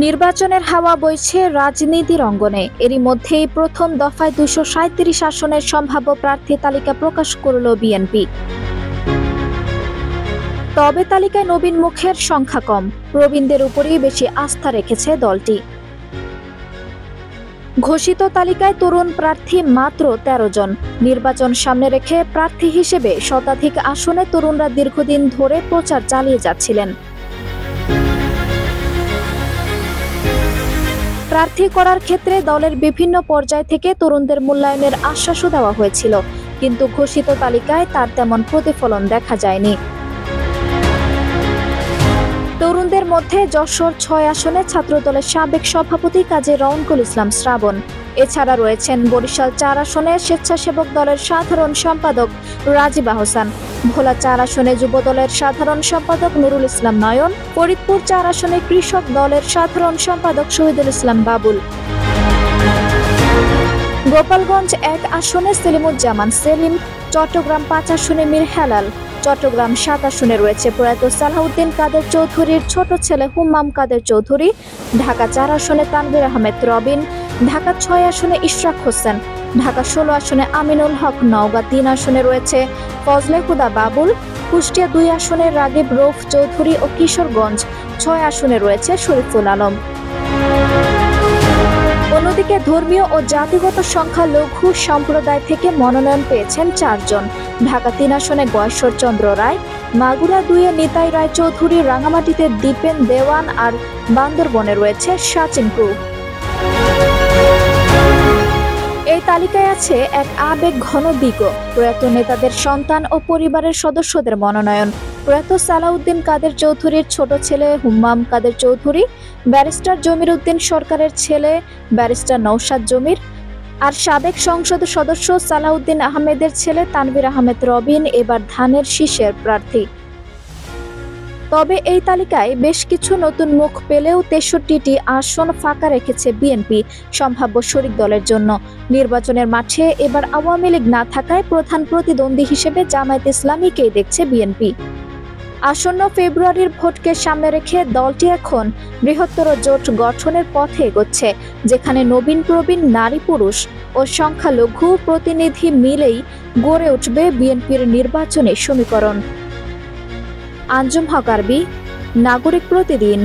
নির্বাচনের হাওয়া বইছে রাজনীতির অঙ্গনে। এরই মধ্যেই প্রথম দফায় ২৩৭ আসনের সম্ভাব্য প্রার্থী তালিকা প্রকাশ করল বিএনপি। তবে তালিকায় নবীন মুখের সংখ্যা কম, প্রবীণদের উপরই বেশি আস্থা রেখেছে দলটি। ঘোষিত তালিকায় তরুণ প্রার্থী মাত্র ১৩ জন। নির্বাচন সামনে রেখে প্রার্থী হিসেবে শতাধিক আসনে তরুণরা দীর্ঘদিন ধরে প্রচার চালিয়ে যাচ্ছিলেন। প্রার্থী করার ক্ষেত্রে দলের বিভিন্ন পর্যায় থেকে তরুণদের মূল্যায়নের আশ্বাসও দেওয়া হয়েছিল, কিন্তু ঘোষিত তালিকায় তার তেমন প্রতিফলন দেখা যায়নি। তরুণদের মধ্যে যশোর ৬ আসনে ছাত্রদলের সাবেক সভাপতি কাজী রওনকুল ইসলাম শ্রাবণ। এছাড়া রয়েছেন বরিশাল ৪ আসনে স্বেচ্ছাসেবক দলের সাধারণ সম্পাদক রাজীব আহসান, ভোলা ৪ আসনে যুব দলের সাধারণ সম্পাদক নুরুল ইসলাম নয়ন, ফরিদপুর ৪ আসনে কৃষক দলের সাধারণ সম্পাদক শহীদুল ইসলাম বাবুল, গোপালগঞ্জ ১ আসনে সেলিমুজ্জামান সেলিম, চট্টগ্রাম ৫ আসনে মীর হেলাল, চট্টগ্রাম ৭ আসনে রয়েছে প্রয়াত সালাউদ্দিন কাদের চৌধুরীর ছোট ছেলে হুম্মাম কাদের চৌধুরী, ঢাকা ৪ আসনে তানভীর আহমেদ রবিন, ঢাকা ৬ আসনে ইশরাক হোসেন, ঢাকা ১৬ আসনে আমিনুল হক, নওগাঁ ৩ আসনে রয়েছে ফজলে হুদা বাবুল, কুষ্টিয়া ২ আসনে রাগিব রৌফ চৌধুরী ও কিশোরগঞ্জ ৬ আসনে রয়েছে শরীফুল আলম। অন্যদিকে ধর্মীয় ও জাতিগত সংখ্যালঘু সম্প্রদায় থেকে মনোনয়ন পেয়েছেন ৪ জন। ঢাকা ৩ আসনে গয়েশ্বর চন্দ্র রায়, মাগুরা ২-এ নিতাই রায় চৌধুরী, রাঙামাটিতে দীপেন দেওয়ান আর বান্দরবনে রয়েছে সাচিন কু। এই তালিকায় আছে এক আবেগ ঘন দিগও, প্রয়াত নেতাদের সন্তান ও পরিবারের সদস্যদের মনোনয়ন। প্রয়াত সালাউদ্দিন কাদের চৌধুরীর ছোট ছেলে হুম্মাম কাদের চৌধুরী, ব্যারিস্টার জমির উদ্দিন সরকারের ছেলে ব্যারিস্টার নওশাদ জমির, আর সাবেক সংসদ সদস্য সালাউদ্দিন আহমেদের ছেলে তানভীর আহমেদ রবিন এবার ধানের শীষের প্রার্থী। তবে এই তালিকায় বেশ কিছু নতুন মুখ পেলেও ৬৩টি আসন ফাঁকা রেখেছে বিএনপি সম্ভাব্য শরিক দলের জন্য। নির্বাচনের মাঠে এবার আওয়ামী লীগ না থাকায় প্রধান প্রতিদ্বন্দ্বী হিসেবে জামায়াতে ইসলামীকেই দেখছে বিএনপি। আসন্ন ফেব্রুয়ারির ভোটকে সামনে রেখে দলটি এখন বৃহত্তর জোট গঠনের পথে এগোচ্ছে, যেখানে নবীন প্রবীণ নারী পুরুষ ও সংখ্যালঘু প্রতিনিধি মিলেই গড়ে উঠবে বিএনপির নির্বাচনী সমীকরণ। আঞ্জুম হক আরবি, নাগরিক প্রতিদিন।